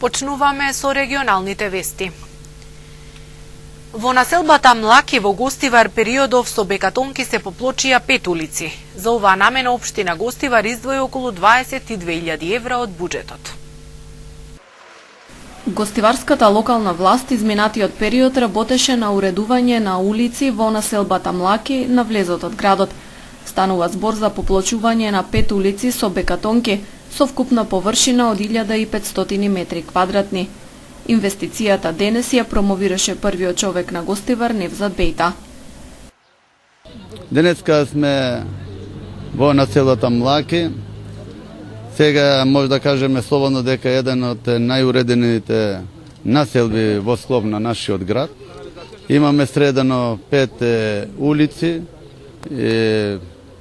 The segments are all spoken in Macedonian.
Почнуваме со регионалните вести. Во населбата Млаки во Гостивар периодов со бекатонки се поплочија 5 улици. За оваа намена општина Гостивар издвои околу 22.000 евра од буџетот. Гостиварската локална власт изминатиот период работеше на уредување на улици во населбата Млаки на влезот од градот. Станува збор за поплочување на 5 улици со бекатонки, со вкупна површина од 1500 метри квадратни. Инвестицијата денес ја промовираше првиот човек на Гостивар, Невзат Бејта. Денеска сме во населбата Млаки. Сега може да кажеме слободно дека еден од најуредените населби во склоп на нашиот град. Имаме средано 5 улици.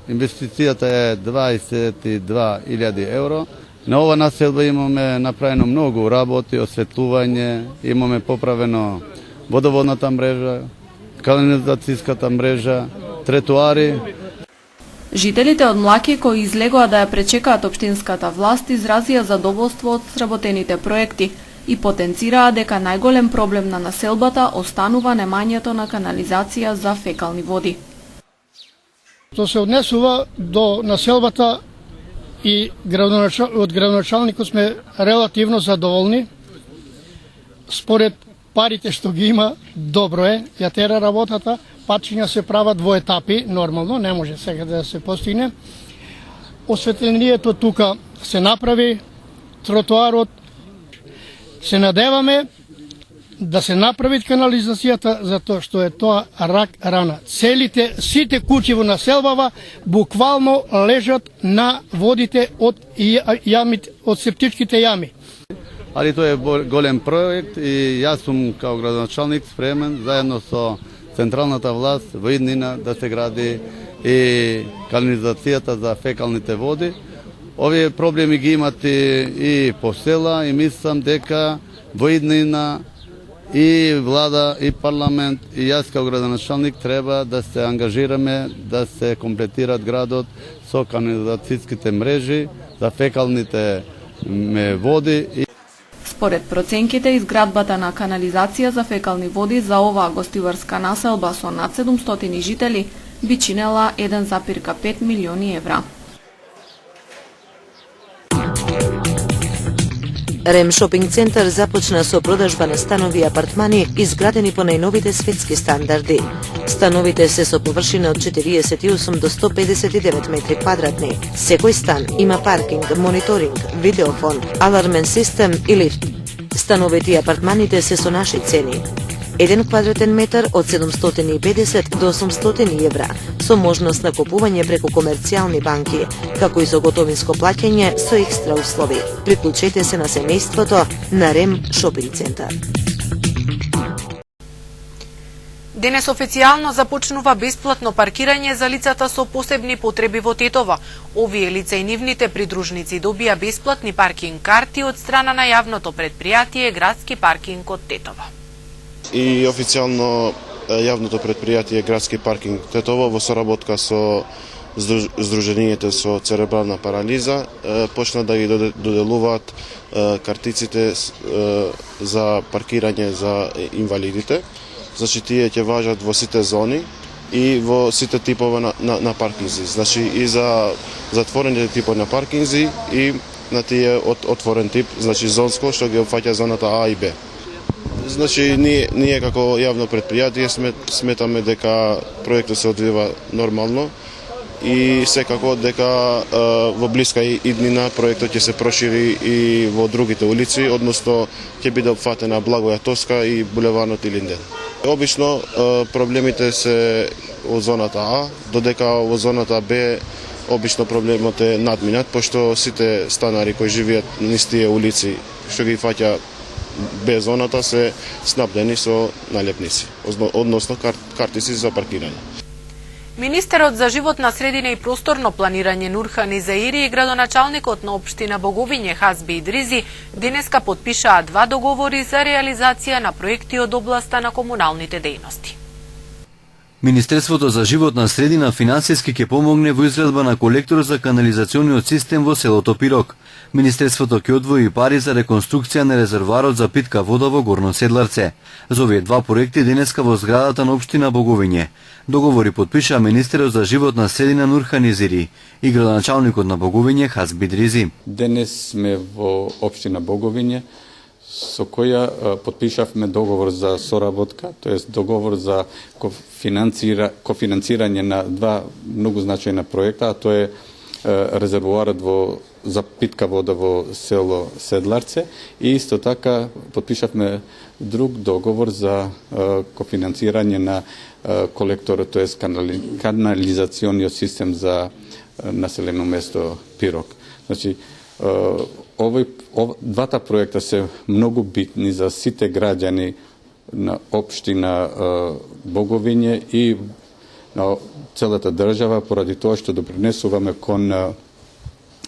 Инвестицијата е 22.000 евро. На ова населба имаме направено многу работи, осветлување, имаме поправено водоводната мрежа, канализацијската мрежа, тротоари. Жителите од Млаки кои излегоа да ја пречекаат општинската власт изразија задоволство од сработените проекти и потенцираа дека најголем проблем на населбата останува немањето на канализација за фекални води. Што се однесува до населбата и од градоначалникот сме релативно задоволни. Според парите што ги има, добро е, ја тера работата, патчиња се прават во етапи, нормално, не може сега да се постигне. Осветлението тука се направи, тротоарот, се надеваме да се направи канализацијата, затоа што е тоа рак рана. Сите куќи во населбава буквално лежат на водите од јамите, од септичките јами. Али тоа е голем проект и јас сум као градоначалник спремен заедно со централната власт во иднина да се гради и канализацијата за фекалните води. Овие проблеми ги имате и по села и мислам дека во иднина и влада, и парламент, и јас као градоначалник треба да се ангажираме да се комплетират градот со канализацијските мрежи за фекалните води. Според проценките, изградбата на канализација за фекални води за оваа гостиварска населба со над 700 жители би чинела 1,5 милиони евра. Рем шопинг центар започна со продажба на станови и апартмани изградени по најновите светски стандарди. Становите се со површина од 48 до 159 метри квадратни. Секој стан има паркинг, мониторинг, видеофон, алармен систем и лифт. Становите и апартманите се со наши цени. 1 квадратен метар од 750 до 800 евра, со можност на купување преку комерцијални банки, како и со готовинско плаќање со екстра услови. Приклучете се на семејството на Рем шопинг центар. Денес официјално започнува бесплатно паркирање за лицата со посебни потреби во Тетово. Овие лица и нивните придружници добија бесплатни паркинг карти од страна на јавното предпријатие Градски паркинг од Тетово. И официјално јавното предпријатие Градски паркинг Тетово во соработка со Сдруженијето со церебрална парализа почна да ги доделуваат картиците за паркирање за инвалидите. Значи тие ќе важат во сите зони и во сите типови на паркинзи. Значи и за затворените типови на паркинзи и на тие отворен тип, значи зонско што ги опфаќа зоната А и Б. Значи ние како јавно предпријатие сметаме дека проектот се одвива нормално и секако дека во блиска иднина проектот ќе се прошири и во другите улици, односно ќе биде опфатена Благоја Тоска и булеварот Илинден. Обично проблемите се од зоната А, додека во зоната Б обично проблемот е надминат, пошто сите станари кои живеат низ тие улици што ги фаќа Б зоната се снабдени со налепници, односно картици за паркирање. Министерот за животна средина и просторно планирање Нурхан Изаири и градоначалникот на општина Боговиње Хазби Идризи денеска потпишаа 2 договори за реализација на проекти од областа на комуналните дејности. Министерството за животна средина финансиски ќе помогне во изградба на колектор за канализациониот систем во селото Пирок. Министерството ќе одвои пари за реконструкција на резервоарот за питка вода во Горно Седларце. За овие два проекти денеска во зградата на општина Боговиње договори подпиша министерот за животна средина Нурхан Изири и градоначалникот на Боговиње Хазбид Ризи. Денес сме во општина Боговиње со која подпишавме договор за соработка, тоест договор за кофинансирање на два многу значајна проекта, а тоа е резервоарот за питка вода во село Седларце и исто така подпишавме друг договор за кофинансирање на колекторот, тоест канализациониот систем за населено место Пирок. Значи, двата проекта се многу битни за сите граѓани на општина Боговиње и на целата држава, поради тоа што допринесуваме кон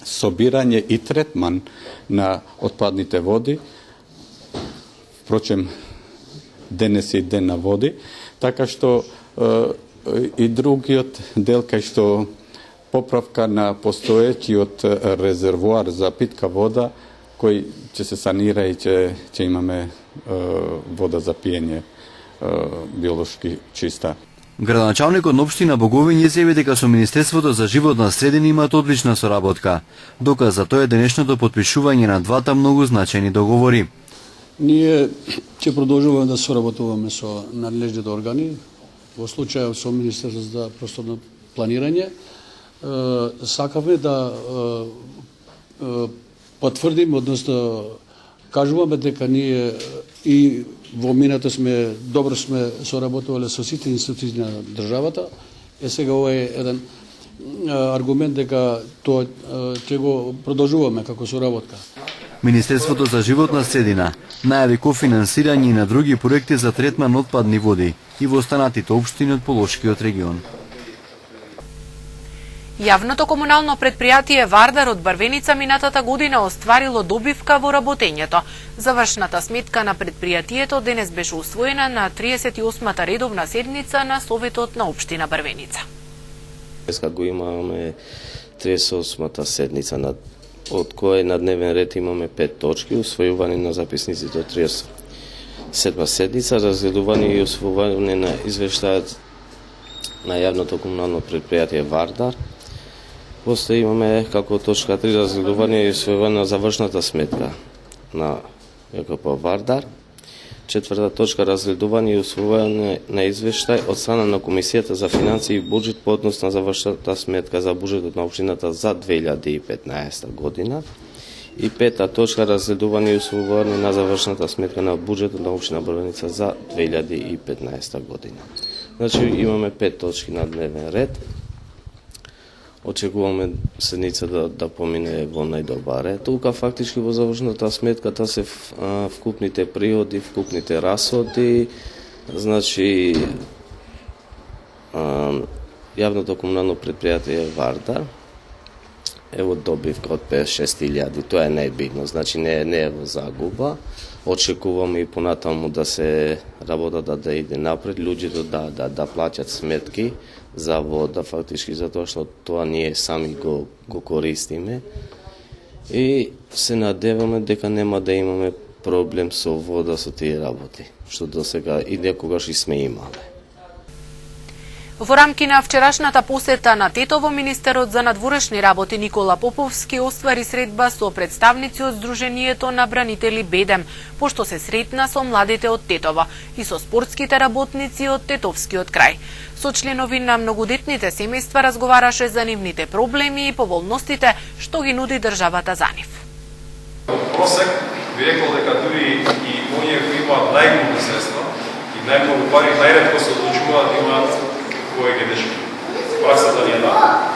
собирање и третман на отпадните води. Впрочем, денес е ден на води, така што и другиот дел кај што поправка на постоеќиот резервоар за питка вода, кој ќе се санира и ќе имаме вода за пиење биолошки чиста. Градоначалникот на општина Боговиње изјави дека со Министерството за животна средина имаат одлична соработка. Доказ за тоа е денешното подпишување на двата многу значајни договори. Ние ќе продолжуваме да соработуваме со надлежните органи, во случајот со Министерството за просторно планирање. Сакаме да потврдим, односно кажуваме дека ние и во минато добро сме соработувале со сите институции на државата. Сега ова е еден аргумент дека тоа ќе го продолжуваме како соработка. Министерството за животна средина најави кофинансирање на други проекти за третман отпадни води и во останатите општини од Полошкиот регион. Јавното комунално предпријатие Вардар од Барвеница минатата година остварило добивка во работењето. Завршната сметка на предпријатието денес беше усвоена на 38-та редовна седница на Советот на општина Барвеница. Деска го имаме 38-та седница, од која на дневен ред имаме 5 точки, усвојување на записниците од 37-та седница, разгледување и усвојување на извештајот на јавното комунално предпријатие Вардар. После имаме како точка 3 разгледување и усвојување на завршната сметка на ЕКП Вардар. Четврта точка разгледување и усвојување на извештај од страна на Комисијата за финансии и буџет по однос на завршната сметка за буџетот на општината за 2015 година. И пета точка разгледување и усвојување на завршната сметка на буџетот на општина Барвеница за 2015 година. Значи имаме 5 точки на дневен ред. Очекуваме седница да помине во најдобар ред. Тука фактички во завршната сметката се вкупните приходи, вкупните расходи. Значи јавното комунално предпријатие Вардар ево добивка од 56.000, тоа е најбитно, значи не е во загуба. Очекуваме и понатаму да се работата да иде напред, луѓето да плаќат сметки за вода, фактички затоа што тоа ние сами го користиме. И се надеваме дека нема да имаме проблем со вода со тие работи, што до сега и некогаш и сме имале. Во рамки на вчерашната посета на Тетово, министерот за надворешни работи Никола Поповски оствари средба со представници од Сдруженијето на бранители Бедем, пошто се сретна со младите од Тетово и со спортските работници од Тетовскиот крај. Со членови на многодетните семејства разговараше за нивните проблеми и поволностите што ги нуди државата за нив. Просек би рекол дека дури и оние кои имаат најголеми средства и најмногу пари најретко се одлучуваат да имаат кој ги деши. Праксата ни е така.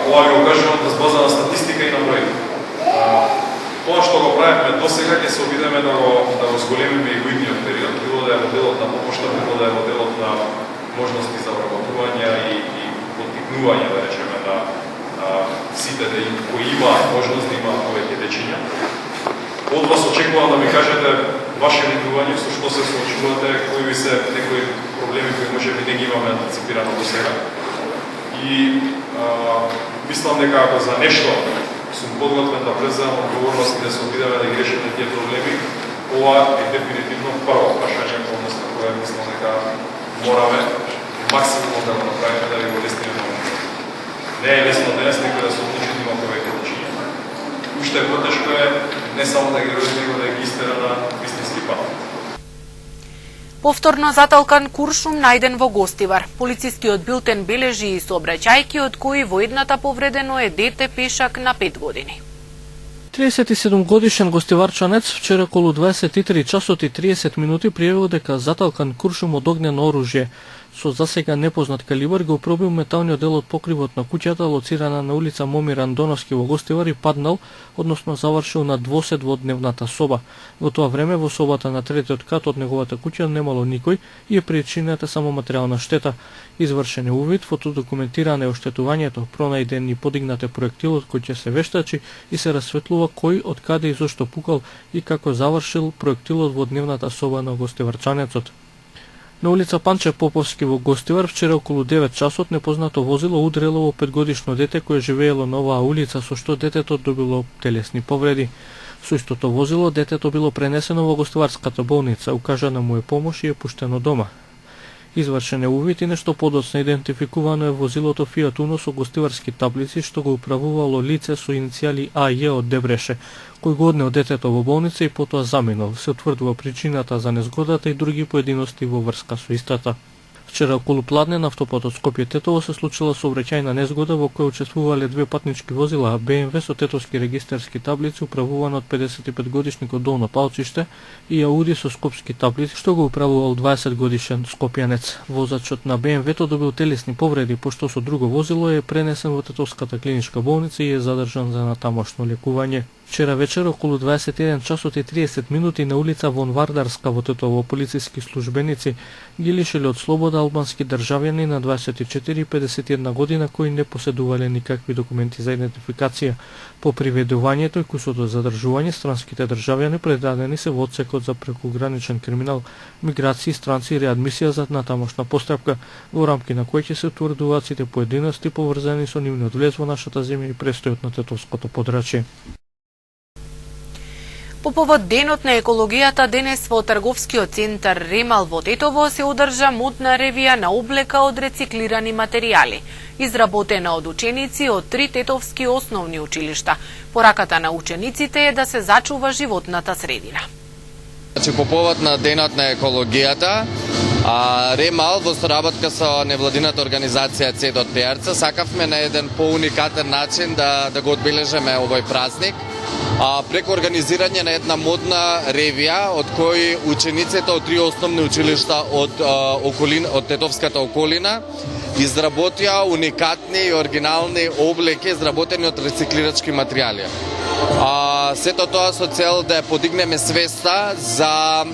Ова ги го кажувам да база на статистика и на бројки. Тоа што го правиме досега ќе се обидеме да го зголемиме и во идниот период, било да е моделот на помошта, било да е моделот на можности за вработување и поттикнување, да речеме, на сите кои имаат можност да имаат повеќе дечиња. Од вас очекувам да ми кажете ваше видување со што се соочувате, кои се некои проблеми кои можеби не ги имаме антиципирано до сега. И мислам дека ако за нешто сум подготвен да преземам одговорност и да се обидеме да ги решиме тие проблеми, ова е дефинитивно прво прашање, односно кое мислам дека мораме максимум да го направиме да ги го лестиме. Не е лесно денес некој да се одлучи да има повеќе учење. Уште потешко е не само да ги роди, него да ги истера на вистински пат. Повторно заталкан куршум најден во Гостивар. Полицискиот билтен бележи и сообраќајки, од кои во едната повредено е дете пешак на 5 години. 37 годишен гостиварчанец вчера околу 23 часот и 30 минути пријавил дека заталкан куршум од огнено оружје со засега непознат калибар го пробил металниот дел од покривот на куќата лоцирана на улица Момир Андоновски во Гостивар и паднал, односно завршил на двосед во дневната соба. Во тоа време во собата на третиот кат од неговата куќа немало никој и е причинета само материјална штета. Извршен е увид, фотодокументирано е оштетувањето, пронајден и подигнате проектилот кој ќе се вештачи и се расветлува кој, од каде и зошто пукал и како завршил проектилот во дневната соба на гостиварчанецот. На улица Панче Поповски во Гостивар вчера околу 9 часот непознато возило удрело во 5-годишно дете кое живеело на оваа улица, со што детето добило телесни повреди. Со истото возило детето било пренесено во Гостиварската болница, укажана му е помош и е пуштено дома. Извршен е увид и нешто подоцна идентификувано е возилото Fiat Uno со гостиварски таблици што го управувало лице со иницијали АЈ од Дебреше, кој го однел детето во болница и потоа заминал. Се утврдува причината за незгодата и други поединости во врска со истата. Вчера околу пладне на автопатот Скопје-Тетово се случила сообраќајна незгода во која учествувале две патнички возила, БМВ со тетовски регистарски таблици управуван од 55-годишникот Долно Палчиште и Ауди со скопски таблици што го управувал 20-годишен скопјанец. Возачот на БМВ-то добил телесни повреди, пошто со друго возило е пренесен во Тетовската клиничка болница и е задржан за натамошно лекување. Вчера вечер околу 21 часот и 30 минути на улица Вон Вардарска во Тетово полициски службеници ги лишиле од слобода албански државјани на 24 и 51 година кои не поседувале никакви документи за идентификација. По приведувањето и кусото задржување странските државјани предадени се во одсекот за прекограничен криминал, миграција, странци и реадмисија за натамошна постапка, во рамки на кои ќе се утврдуваат сите поединости поврзани со нивниот влез во нашата земја и престојот на тетовското подрачје. По повод Денот на екологијата, денес во Трговскиот центар Ремал во Тетово се одржа модна ревија на облека од рециклирани материјали, изработена од ученици од 3 тетовски основни училишта. Пораката на учениците е да се зачува животната средина. По повод на Денот на екологијата, Ремал во соработка со невладината организација Цедот Пеарца сакавме на еден поуникатен начин да го одбележиме овој празник. Преку организирање на една модна ревија од кои учениците од 3 основни училишта од Тетовската околина изработија уникатни и оригинални облеки изработени од рециклирачки материјали. Сето тоа со цел да подигнеме свеста за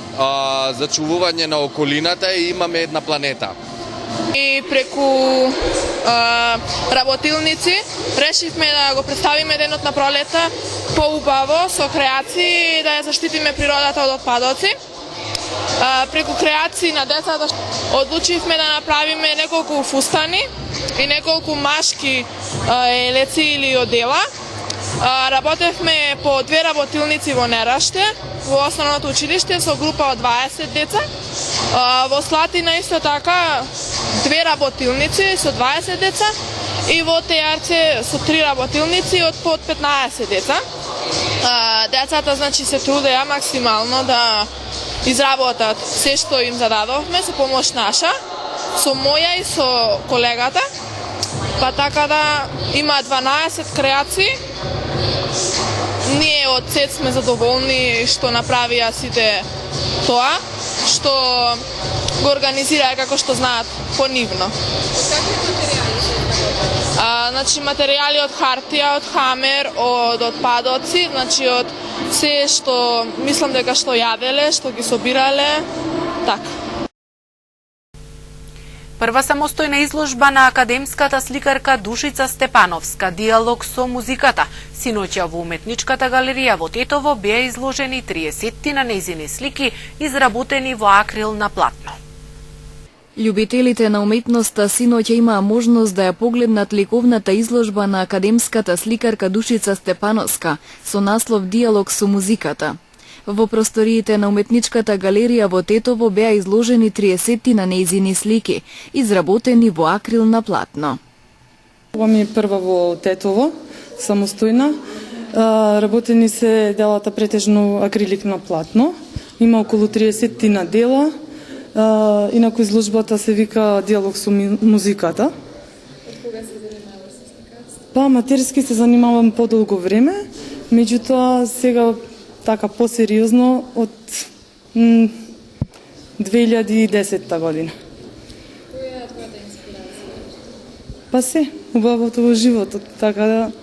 зачувување на околината и имаме една планета. И преку работилници решивме да го представиме Денот на пролета поубаво со креации да ја заштитиме природата од отпадоци. Преку креации на децата одлучивме да направиме неколку фустани и неколку машки елеци или одела. Работевме по 2 работилници во Нераште, во основното училиште со група од 20 деца. Во Слатина исто така 2 работилници со 20 деца и во Тејарце со 3 работилници од под 15 деца. Децата значи се трудеа максимално да изработат се што им зададовме со помош наша, со моја и со колегата. Па така да има 12 креации. Ние од СЕД сме задоволни што направија сите тоа, што го организираа како што знаат понивно. Какви материјали? Значи материјали од хартија, од хамер, од отпадоци, значи од се што мислам дека што јаделе, што ги собирале, така. Прва самостојна изложба на академската сликарка Душица Степановска «Диалог со музиката». Синоќа во уметничката галерија во Тетово беа изложени 30 на нејзини слики, изработени во акрил на платно. Љубителите на уметноста синоќа имаа можност да ја погледнат ликовната изложба на академската сликарка Душица Степановска со наслов «Диалог со музиката». Во просториите на уметничката галерија во Тетово беа изложени 30 на нејзини слики, изработени во акрил на платно. Ова ми е прва во Тетово, самостојна. Работени се делата претежно акрилик на платно. Има околу 30 на дела. Инаку изложбата се вика «Диалог со музиката». Кога се занимаваш со сликарство? Па, аматерски се занимавам подолго време, меѓутоа сега така посериозно од 2010 година. Која е твојата инспирација? Па се, убавото во животот, така да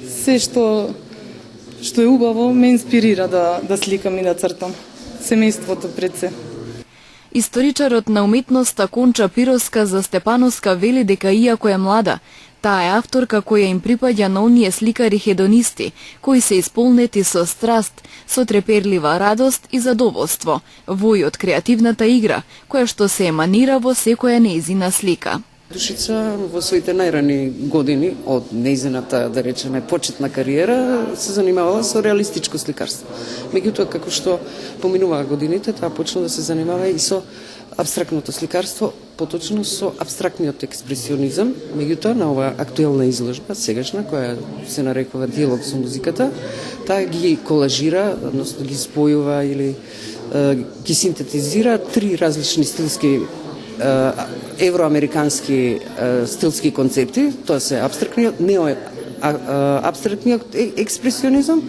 се што е убаво ме инспирира да сликам и да цртам. Семејството пред се. Историчарот на уметноста Конча Пироска за Степановска вели дека иако е млада, таа е авторка која им припаѓа на оние сликари хедонисти, кои се исполнети со страст, со треперлива радост и задоволство, вој од креативната игра, која што се еманира во секоја нејзина слика. Душица во своите најрани години од нејзината, да речеме, почетна кариера се занимавала со реалистичко сликарство. Меѓутоа, како што поминуваа годините, таа почна да се занимава и со абстрактното сликарство, поточно со абстрактниот експресионизам. Меѓутоа, на оваа актуелна изложба, сегашна, која се нарекува «Диалог со музиката», таа ги колажира, односно ги спојува или ги синтетизира три различни стилски евроамерикански стилски концепти, тоа се абстрактниот, абстрактниот експресионизам,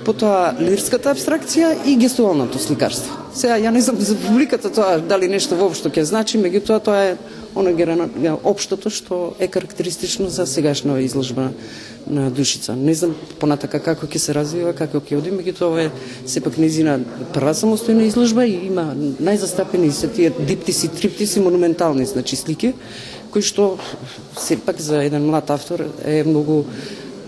потоа лирската абстракција и гестуалното сликарство. Сега, ја не знам за публиката тоа дали нешто воопшто ќе значи, меѓутоа тоа е општото што е карактеристично за сегашна изложба на Душица. Не знам понатака како ќе се развива, како ќе оди, меѓутоа ова е сепак нејзина прва самостојна изложба и има најзастапени се тие диптиси, триптиси, монументални, значи слики, кои што сепак за еден млад автор е многу,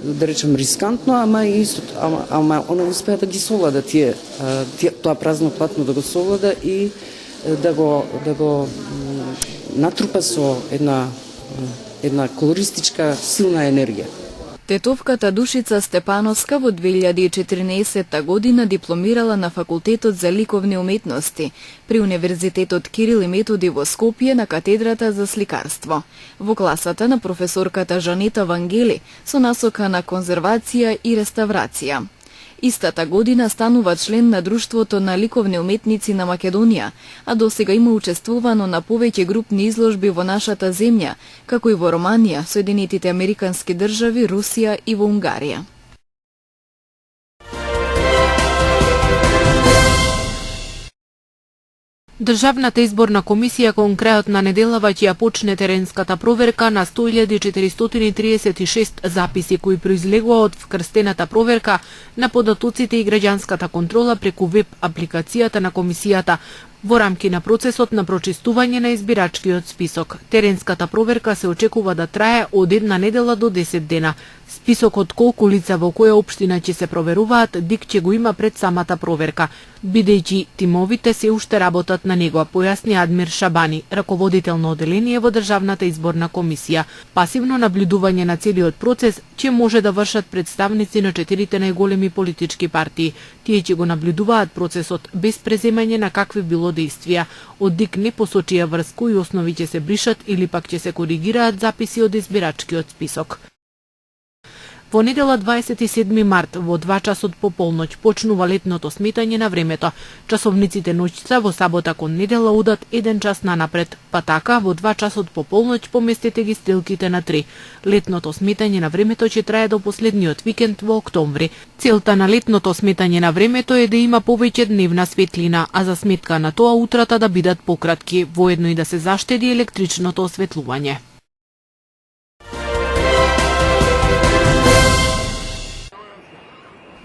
да речем, рискантно, ама и исто, ама она успеа да ги совлада тоа празно платно, да го совлада и да го натрупа со една колористичка силна енергија. Тетовката Душица Степановска во 2014 година дипломирала на Факултетот за ликовни уметности при Универзитетот Кирил и Методи во Скопје на катедрата за сликарство. Во класата на професорката Жанета Вангели со насока на конзервација и реставрација. Истата година станува член на Друштвото на ликовни уметници на Македонија, а досега има учествувано на повеќе групни изложби во нашата земја, како и во Романија, Соединетите Американски држави, Русија и во Унгарија. Државната изборна комисија кон крајот на неделава ќе ја почне теренската проверка на 100.436 записи кои произлегува од вкрстената проверка на податоците и граѓанската контрола преку веб апликацијата на комисијата во рамки на процесот на прочистување на избирачкиот список. Теренската проверка се очекува да трае од една недела до 10 дена. Списокот колку лица во која општина ќе се проверуваат, ДИК ќе го има пред самата проверка, бидејќи тимовите се уште работат на него, појасни Адмир Шабани, раководител на оделение во Државната изборна комисија. Пасивно наблюдување на целиот процес ќе може да вршат представници на 4 најголеми политички партии. Тие ќе го наблюдуваат процесот без преземање на какви било действија. Од ДИК не посочија врз кои основи ќе се бришат или пак ќе се коригираат записи од избирачкиот список. Во недела 27 март во 2 часот по полноќ почнува летното сметање на времето. Часовниците ноќта во сабота кон недела удат 1 час нанапред, па така во 2 часот по полноќ поместете ги стрелките на 3. Летното сметање на времето ќе трае до последниот викенд во октомври. Целта на летното сметање на времето е да има повеќе дневна светлина, а за сметка на тоа утрата да бидат пократки, воедно и да се заштеди електричното осветлување.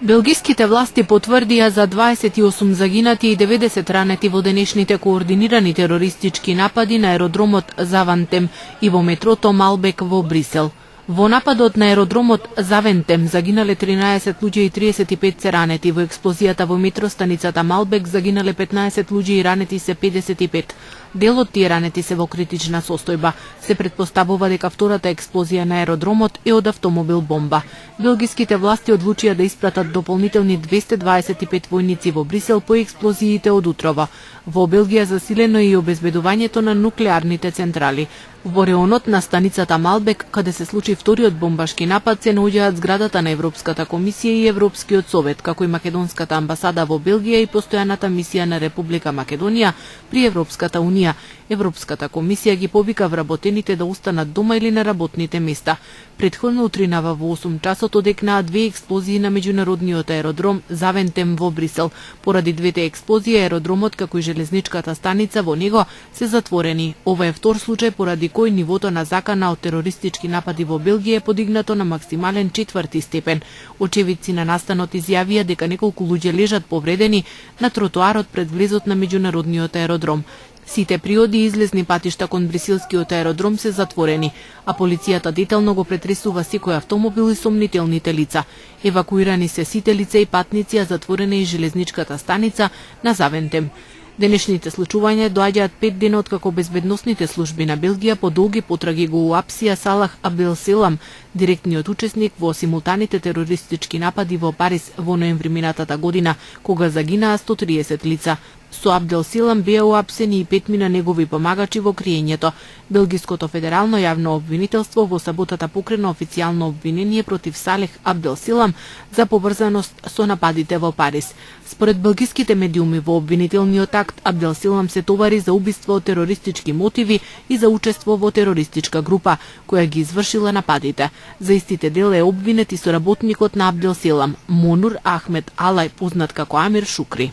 Белгиските власти потврдија за 28 загинати и 90 ранети во денешните координирани терористички напади на аеродромот Завантем и во метрото Малбек во Брисел. Во нападот на аеродромот Завентем загинале 13 луѓе и 35 се ранети. Во експлозијата во метростаницата Малбек загинале 15 луѓе и ранети се 55. Дел од тие ранети се во критична состојба. Се претпоставува дека втората експлозија на аеродромот е од автомобил бомба. Белгиските власти одлучија да испратат дополнителни 225 војници во Брисел по експлозиите од утрова. Во Белгија засилено и обезбедувањето на нуклеарните централи. Во реонот на станицата Малбек, каде се случи вториот бомбашки напад, се наоѓаат зградата на Европската комисија и Европскиот совет, како и Македонската амбасада во Белгија и постојаната мисија на Република Македонија при Европската унија. Европската комисија ги повика вработените да останат дома или на работните места. Претходно утринава во 8 часот одекнаа две експлозии на меѓународниот аеродром Завентем во Брисел. Поради двете експлозии аеродромот како и железничката станица во него се затворени. Ова е втор случај поради кој нивото на закана од терористички напади во Белгија е подигнато на максимален 4 степен. Очевидци на настанот изјавија дека неколку луѓе лежат повредени на тротоарот пред влезот на меѓународниот аеродром. Сите приоди и излезни патишта кон брисилскиот аеродром се затворени, а полицијата детално го претресува секој автомобил и сомнителните лица. Евакуирани се сите лица и патници, а затворена и железничката станица на Завентем. Денешните случувања доаѓаат 5 дена откако безбедносните служби на Белгија по долги потраги го уапсија Салах Абделселам, директниот учесник во симултаните терористички напади во Париз во ноември минатата година, кога загинаа 130 лица. Со Абделселам беа уапсени и 5 негови помагачи во криењето. Белгиското федерално јавно обвинителство во саботата покрена официјално обвинение против Салех Абделселам за поврзаност со нападите во Париз. Според белгиските медиуми во обвинителниот акт Абделселам се товари за убиство од терористички мотиви и за учество во терористичка група која ги извршила нападите. За истите дела е обвинет и соработникот на Абделселам, Монур Ахмед Алај, познат како Амир Шукри.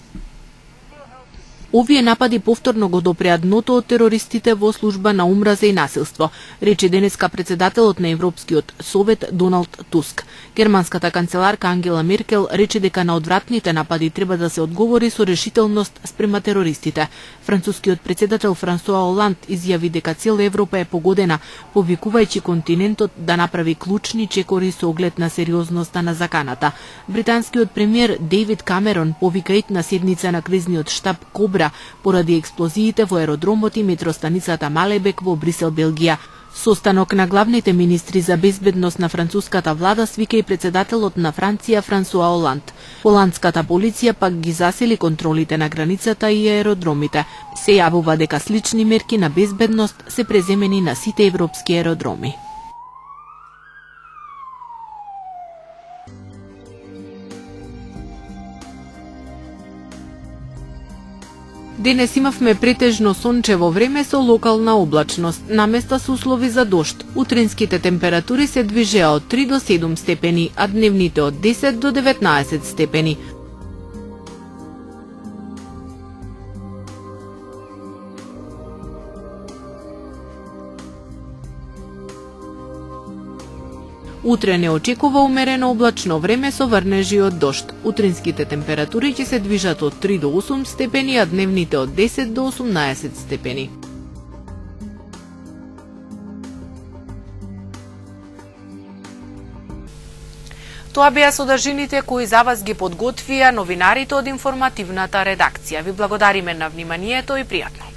Овие напади повторно го допреа дното од терористите во служба на омраза и насилство, рече денеска председателот на Европскиот совет Доналд Туск. Германската канцеларка Ангела Меркел рече дека на одвратните напади треба да се одговори со решителност спрема терористите. Францускиот председател Франсуа Оланд изјави дека цела Европа е погодена, повикувајќи континентот да направи клучни чекори со оглед на сериозноста на заканата. Британскиот премиер Дейвид Камерон повика итна седница на кризниот штаб Кобра поради експлозиите во аеродромот и метростаницата Малебек во Брисел, Белгија. Состанок на главните министри за безбедност на француската влада свика и председателот на Франција Франсуа Оланд. Холандската полиција пак ги засили контролите на границата и аеродромите. Се јавува дека слични мерки на безбедност се преземени на сите европски аеродроми. Денес имавме претежно сончево време со локална облачност, наместа со услови за дожд. Утринските температури се движеа од 3 до 7 степени, а дневните од 10 до 19 степени. Утре не очекува умерено облачно време со врнежи од дожд. Утринските температури ќе се движат од 3 до 8 степени, а дневните од 10 до 18 степени. Тоа беа содржините кои за вас ги подготвија новинарите од информативната редакција. Ви благодариме на вниманието и пријатно.